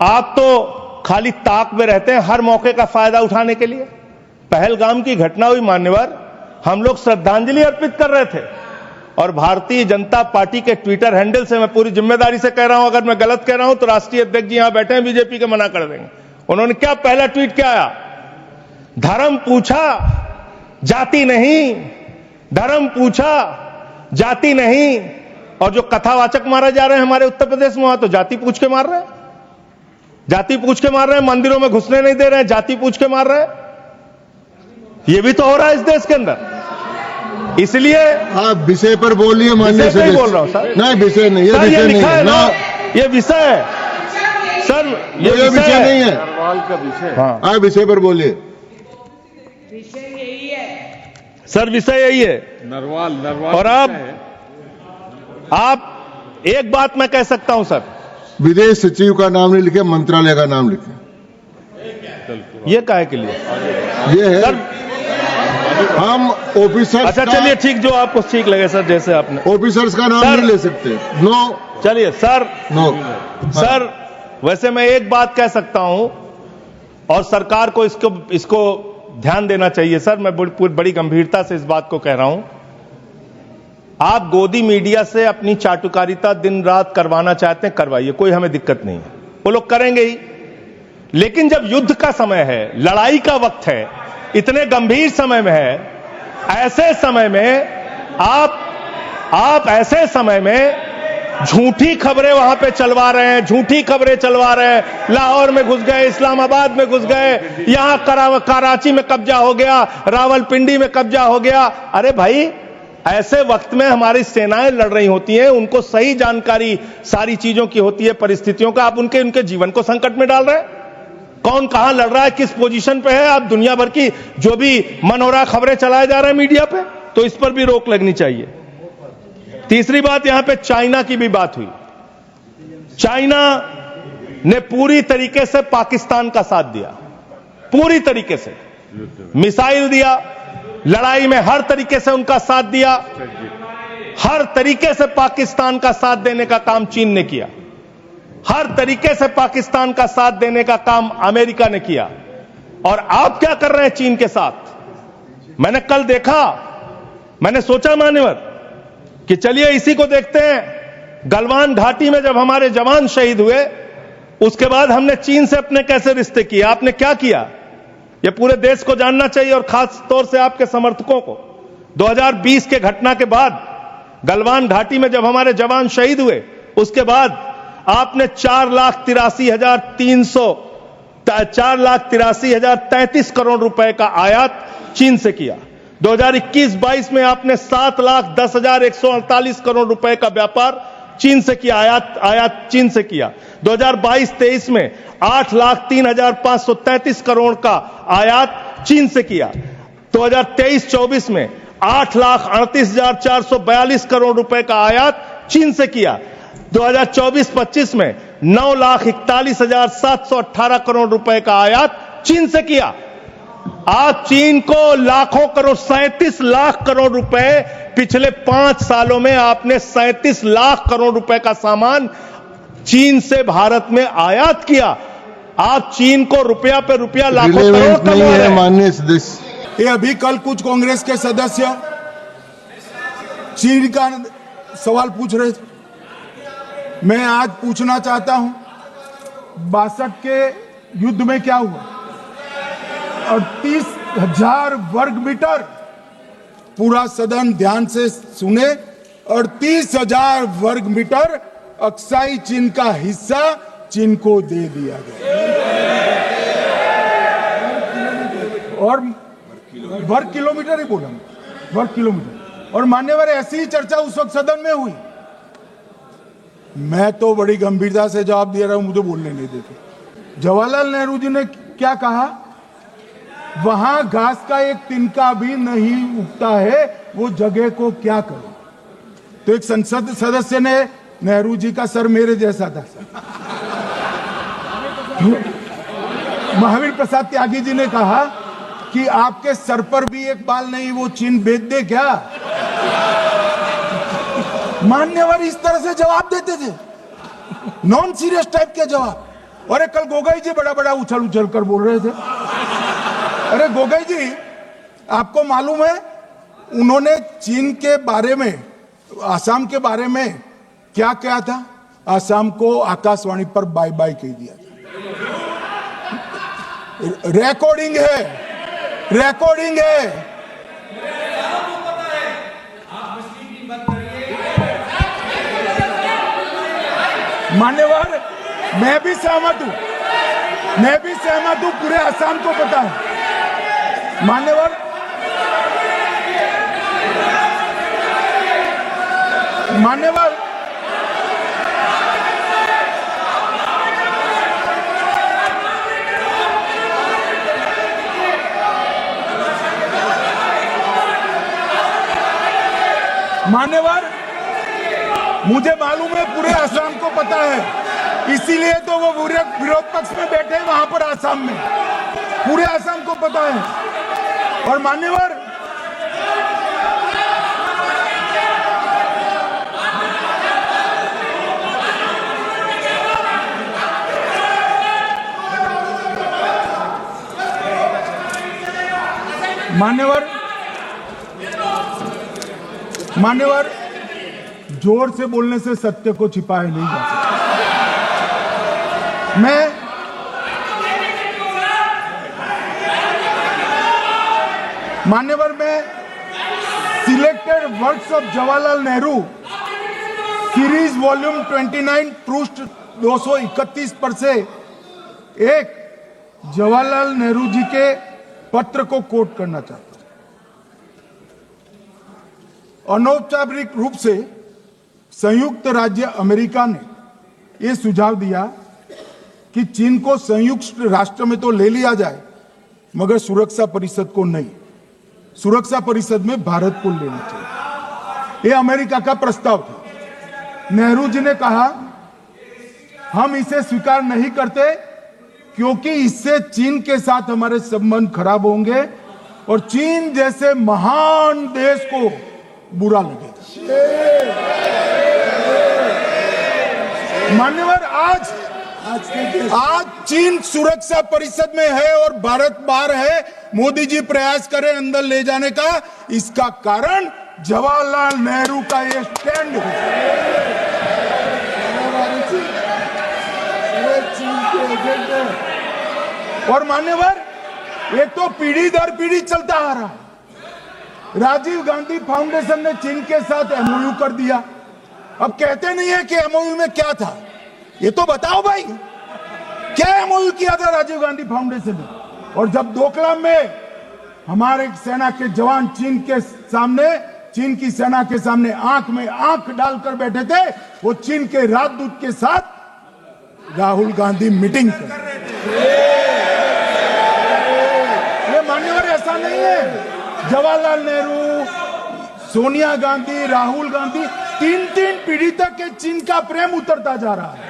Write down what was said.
आप तो खाली ताक में रहते हैं हर मौके का फायदा उठाने के लिए। पहलगाम की घटना हुई मान्यवर, हम लोग श्रद्धांजलि अर्पित कर रहे थे और भारतीय जनता पार्टी के ट्विटर हैंडल से मैं पूरी जिम्मेदारी से कह रहा हूं, अगर मैं गलत कह रहा हूं तो राष्ट्रीय अध्यक्ष जी यहां बैठे हैं बीजेपी के, मना कर देंगे। उन्होंने क्या पहला ट्वीट क्या आया? धर्म पूछा जाति नहीं, धर्म पूछा जाति नहीं। और जो कथावाचक मारे जा रहे हैं हमारे उत्तर प्रदेश में, वहां तो जाति पूछ के मार रहे हैं, जाति पूछ के मार रहे हैं, मंदिरों में घुसने नहीं दे रहे हैं, जाति पूछ के मार रहे हैं। ये भी तो हो रहा है इस देश के अंदर। इसलिए आप विषय पर बोलिए। माननीय सदस्य बोल रहा हूं सर। नहीं, विषय नहीं, ये विषय नहीं है ना, ये विषय है सर, ये विषय नहीं है, नरवाल का विषय। हाँ, आप विषय पर बोलिए। विषय यही है सर, विषय यही है। नरवाल और आप एक बात मैं कह सकता हूं सर, विदेश सचिव का नाम नहीं लिखे, मंत्रालय का नाम लिखे। ये काहे के लिए? ये है सर, हम ऑफिसर्स अच्छा चलिए ठीक, जो आपको ठीक लगे सर, जैसे आपने ऑफिसर्स का नाम सर, नहीं ले सकते। नो, चलिए सर, नो सर वैसे मैं एक बात कह सकता हूं और सरकार को इसको ध्यान देना चाहिए सर। मैं बड़ी गंभीरता से इस बात को कह रहा हूं। आप गोदी मीडिया से अपनी चाटुकारिता दिन रात करवाना चाहते हैं, करवाइए, कोई हमें दिक्कत नहीं है, वो लोग करेंगे ही। लेकिन जब युद्ध का समय है, लड़ाई का वक्त है, इतने गंभीर समय में है, ऐसे समय में आप ऐसे समय में झूठी खबरें वहां पे चलवा रहे हैं, झूठी खबरें चलवा रहे हैं। लाहौर में घुस गए, इस्लामाबाद में घुस गए, यहां कराची में कब्जा हो गया, रावलपिंडी में कब्जा हो गया। अरे भाई, ऐसे वक्त में हमारी सेनाएं लड़ रही होती हैं, उनको सही जानकारी सारी चीजों की होती है, परिस्थितियों का। आप उनके जीवन को संकट में डाल रहे हैं। कौन कहां लड़ रहा है, किस पोजीशन पे है, आप दुनिया भर की जो भी मन हो रहा खबरें चलाए जा रहे हैं मीडिया पे, तो इस पर भी रोक लगनी चाहिए। तीसरी बात, यहां पे चाइना की भी बात हुई। चाइना ने पूरी तरीके से पाकिस्तान का साथ दिया, पूरी तरीके से मिसाइल दिया, लड़ाई में हर तरीके से उनका साथ दिया, हर तरीके से पाकिस्तान का साथ देने का काम चीन ने किया, हर तरीके से पाकिस्तान का साथ देने का काम अमेरिका ने किया। और आप क्या कर रहे हैं चीन के साथ? मैंने कल देखा, मैंने सोचा मान्यवर कि चलिए इसी को देखते हैं। गलवान घाटी में जब हमारे जवान शहीद हुए, उसके बाद हमने चीन से अपने कैसे रिश्ते किए, आपने क्या किया, यह पूरे देश को जानना चाहिए और खास तौर से आपके समर्थकों को। 2020 के घटना के बाद गलवान घाटी में जब हमारे जवान शहीद हुए, उसके बाद आपने 4,83,033 करोड़ रुपए का आयात चीन से किया। 2021-22 में आपने 7,10,148 करोड़ रुपए का व्यापार चीन से किया, आयात चीन से किया। 2022-23 में 8,03,533 करोड़ का आयात चीन से किया। 2023-24 में 8,38,442 करोड़ रुपए का आयात चीन से किया। 2024-25 में 9,41,718 करोड़ रुपए का आयात चीन से किया। आज चीन को लाखों करोड़, 37 लाख करोड़ रुपए पिछले 5 सालों में आपने 37 लाख करोड़ रुपए का सामान चीन से भारत में आयात किया। आप चीन को रुपया पे रुपया, लाखों करोड़ कमा रहे हैं। माननीय सदस्य, ये अभी कल कुछ कांग्रेस के सदस्य चीन का सवाल पूछ रहे थे। मैं आज पूछना चाहता हूं, 62 के युद्ध में क्या हुआ? 38,000 वर्ग मीटर, पूरा सदन ध्यान से सुने, 38,000 वर्ग मीटर अक्साई चीन का हिस्सा चीन को दे दिया गया। और वर्ग किलोमीटर ही बोला, वर्ग किलोमीटर। और मान्यवर, ऐसी ही चर्चा उस वक्त सदन में हुई। मैं तो बड़ी गंभीरता से जवाब दे रहा हूं, मुझे बोलने नहीं देते। जवाहरलाल नेहरू जी ने क्या कहा? वहां घास का एक तिनका भी नहीं उगता है, वो जगह को क्या करो। तो एक संसद सदस्य ने, नेहरू जी का सर मेरे जैसा था, महावीर प्रसाद त्यागी जी ने कहा कि आपके सर पर भी एक बाल नहीं, वो चीन बेच दे क्या? मान्यवर इस तरह से जवाब देते थे, नॉन सीरियस टाइप के जवाब। अरे कल गोगोई जी बड़ा बड़ा उछल उछल कर बोल रहे थे। अरे गोगोई जी, आपको मालूम है उन्होंने चीन के बारे में, आसाम के बारे में क्या कहा था? आसाम को आकाशवाणी पर बाय बाय कह दिया था। रिकॉर्डिंग है, रिकॉर्डिंग है। मान्यवर, मैं भी सहमत हूं, मैं भी सहमत हूं, पूरे असम को पता है। मान्यवर, मान्यवर, मान्यवर, मुझे मालूम है पूरे असम को पता है, इसीलिए तो वो विरोध पक्ष में बैठे हैं वहां पर असम में। पूरे असम को पता है। और मान्यवर, मान्यवर, मान्यवर, जोर से बोलने से सत्य को छिपाया नहीं जा सकता। मान्यवर, मैं selected works of Jawaharlal Nehru series volume 29 पृष्ठ 231 पर से एक जवाहरलाल नेहरू जी के पत्र को कोट करना चाहता हूं। अनौपचारिक रूप से संयुक्त राज्य अमेरिका ने यह सुझाव दिया कि चीन को संयुक्त राष्ट्र में तो ले लिया जाए, मगर सुरक्षा परिषद को नहीं। सुरक्षा परिषद में भारत को लेना चाहिए, यह अमेरिका का प्रस्ताव था। नेहरू जी ने कहा, हम इसे स्वीकार नहीं करते क्योंकि इससे चीन के साथ हमारे संबंध खराब होंगे और चीन जैसे महान देश को बुरा लगेगा। मान्यवर, आज चीन सुरक्षा परिषद में है और भारत बाहर है। मोदी जी प्रयास करें अंदर ले जाने का, इसका कारण जवाहरलाल नेहरू का ये स्टैंड है। और मान्यवर, ये तो पीढ़ी दर पीढ़ी चलता आ रहा है। राजीव गांधी फाउंडेशन ने चीन के साथ एमओयू कर दिया। अब कहते नहीं है कि एमओयू में क्या था, ये तो बताओ भाई, क्या एमओयू किया था राजीव गांधी फाउंडेशन ने? और जब डोकलाम में हमारे सेना के जवान चीन की सेना के सामने आंख में आंख डालकर बैठे थे, वो चीन के राजदूत के साथ राहुल गांधी मीटिंग कर रहे थे। ये मान्यवर, ऐसा नहीं है। जवाहरलाल नेहरू, सोनिया गांधी, राहुल गांधी, तीन पीढ़ी तक के चीन का प्रेम उतरता जा रहा है।